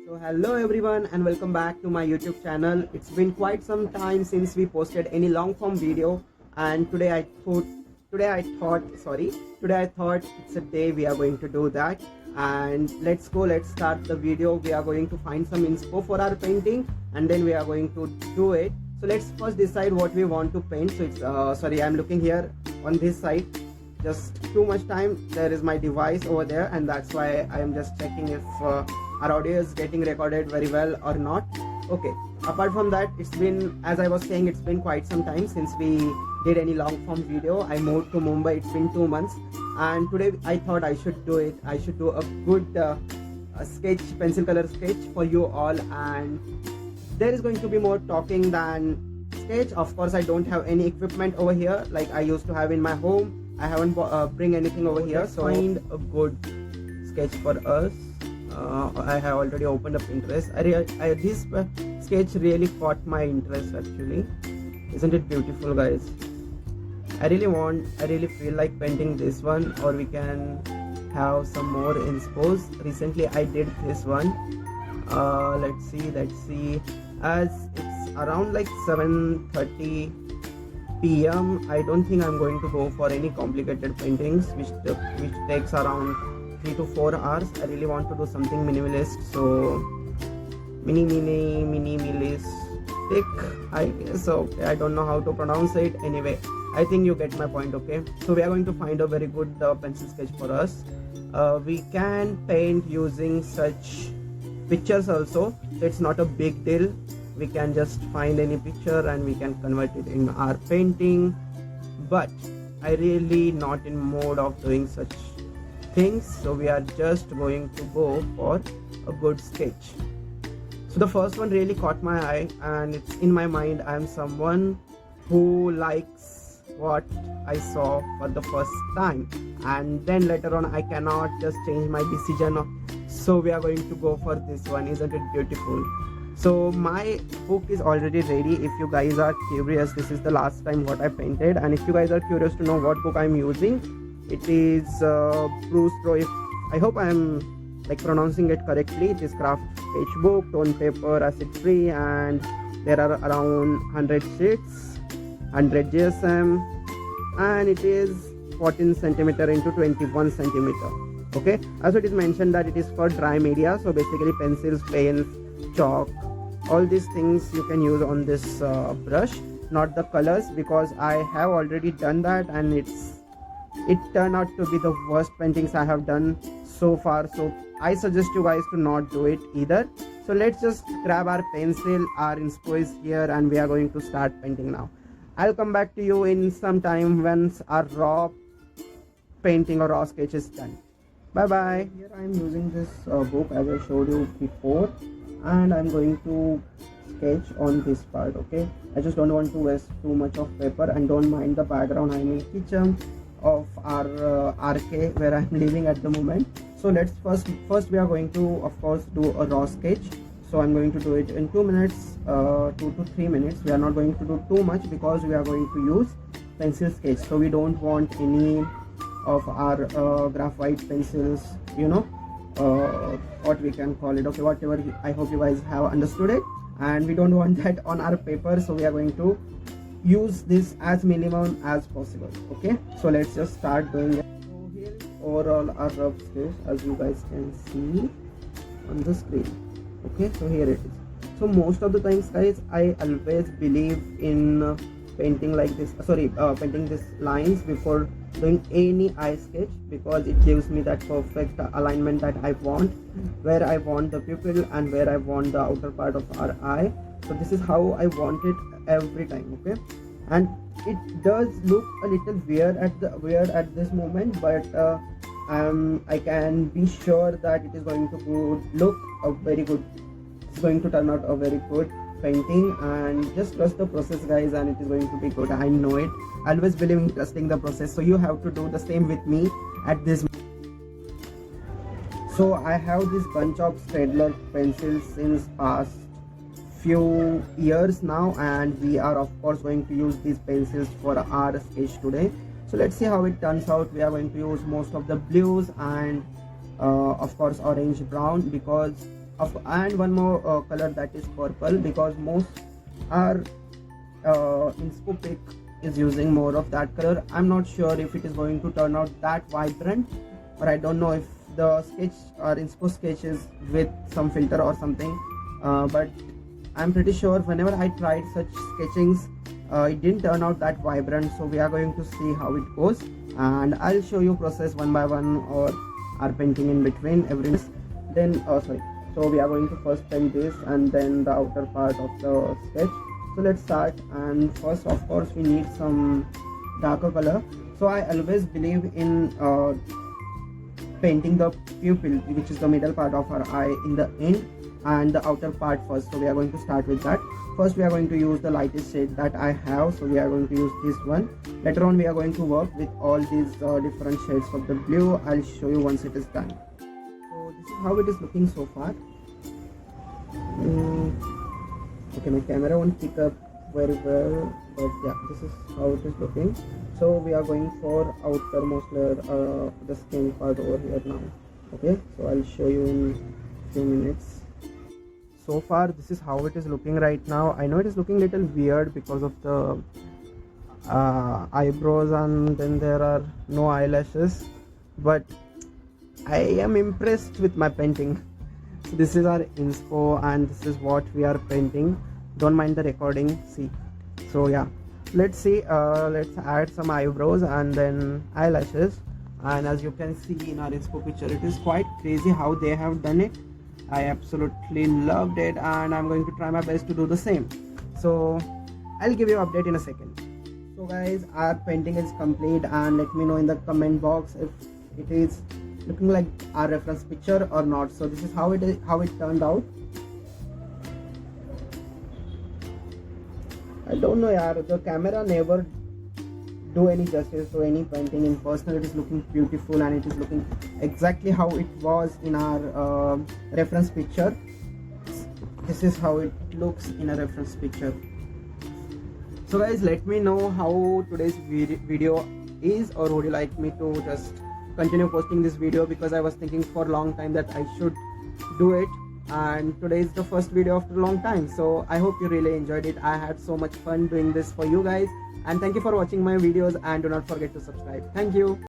So hello everyone and welcome back to my YouTube channel. It's been quite some time since we posted any long form video, and today I thought it's a day we are going to do that. And let's start the video. We are going to find some inspo for our painting and then we are going to do it. So let's first decide what we want to paint. So it's I'm looking here on this side, just too much time. There is my device over there, and that's why I am just checking if our audio is getting recorded very well or not. Okay, apart from that, it's been, as I was saying, it's been quite some time since we did any long form video. I moved to Mumbai, it's been 2 months, and today I thought I should do it. I should do a good sketch, pencil color sketch for you all, and there is going to be more talking than sketch. Of course, I don't have any equipment over here like I used to have in my home. I haven't bring anything over here, so find a good sketch for us. I have already opened up Pinterest. This sketch really caught my interest actually. Isn't it beautiful, guys? I really feel like painting this one, or we can have some more inspos. Recently I did this one. Let's see. As it's around like 7:30 PM, I don't think I'm going to go for any complicated paintings which takes around 3 to 4 hours. I really want to do something minimalist, so minimalistic, I guess. Okay, I don't know how to pronounce it. Anyway, I think you get my point. Okay, so we are going to find a very good pencil sketch for us. We can paint using such pictures also, so it's not a big deal. We can just find any picture and we can convert it in our painting, but I really not in mode of doing such things, so we are just going to go for a good sketch. So the first one really caught my eye, and it's in my mind. I am someone who likes what I saw for the first time, and then later on I cannot just change my decision. So we are going to go for this one. Isn't it beautiful? So my book is already ready. If you guys are curious, this is the last time what I painted, and if you guys are curious to know what book I'm using, it is brushstrokes. I hope I am like pronouncing it correctly. It is craft sketchbook, tone paper, acid free, and there are around 100 sheets, 100 GSM, and it is 14 centimeter into 21 centimeter. Okay, also it is mentioned that it is for dry media, so basically pencils, pens, chalk, all these things you can use on this brush, not the colors, because I have already done that and it turned out to be the worst paintings I have done so far. So I suggest you guys to not do it either. So let's just grab our pencil. Our inspo is here and we are going to start painting now. I'll come back to you in some time once our raw painting or raw sketch is done. Bye bye. Here I am using this book as I showed you before, and I'm going to sketch on this part. Okay, I just don't want to waste too much of paper, and don't mind the background. I'm in kitchen of our RK where I'm living at the moment. So let's first we are going to of course do a raw sketch. So I'm going to do it in 2 minutes, 2 to 3 minutes. We are not going to do too much because we are going to use pencil sketch, so we don't want any of our graphite pencils, what we can call it. Okay, whatever, I hope you guys have understood it, and we don't want that on our paper, so we are going to use this as minimum as possible. Okay, so let's just start doing it. So here is overall our rough sketch, as you guys can see on the screen. Okay, so here it is. So most of the times, guys, I always believe in painting like this, painting these lines before doing any eye sketch, because it gives me that perfect alignment that I want, where I want the pupil and where I want the outer part of our eye. So this is how I want it every time. Okay, and it does look a little weird at this moment, but I can be sure that it is going to look a very good. It's going to turn out a very good painting, and just trust the process, guys, and it is going to be good. I know it. I always believe in trusting the process, so you have to do the same with me at this. So I have this bunch of Staedtler pencils since past few years now, and we are of course going to use these pencils for our sketch today. So let's see how it turns out. We are going to use most of the blues and of course orange brown, because And one more color, that is purple, because most our inspo pick is using more of that color. I'm not sure if it is going to turn out that vibrant, or I don't know if the sketch or inspo sketch is with some filter or something, but I'm pretty sure whenever I tried such sketchings, it didn't turn out that vibrant. So we are going to see how it goes, and I'll show you process one by one, or our painting in between every then so we are going to first paint this and then the outer part of the sketch. So let's start, and first of course we need some darker color. So I always believe in painting the pupil, which is the middle part of our eye, in the end, and the outer part first. So we are going to start with that. First we are going to use the lightest shade that I have, so we are going to use this one. Later on we are going to work with all these different shades of the blue. I'll show you once it is done. So this is how it is looking so far. Okay, my camera won't pick up very well, but yeah, this is how it is looking. So we are going for outermost layer, the skin part over here now. Okay, so I'll show you in few minutes. So far this is how it is looking right now. I know it is looking little weird because of the eyebrows, and then there are no eyelashes, but I am impressed with my painting. So this is our inspo, and this is what we are painting. Don't mind the recording, see. So yeah, let's see, let's add some eyebrows and then eyelashes. And as you can see in our inspo picture, it is quite crazy how they have done it. I absolutely loved it, and I'm going to try my best to do the same. So I'll give you an update in a second. So guys, our painting is complete, and let me know in the comment box if it is looking like our reference picture or not. So this is how it turned out. I don't know, yaar, the camera never do any justice to any painting. In person it is looking beautiful, and it is looking exactly how it was in our reference picture. This is how it looks in a reference picture. So guys, let me know how today's video is, or would you like me to just continue posting this video, because I was thinking for a long time that I should do it, and today is the first video after a long time. So I hope you really enjoyed it. I had so much fun doing this for you guys, and thank you for watching my videos, and do not forget to subscribe. Thank you.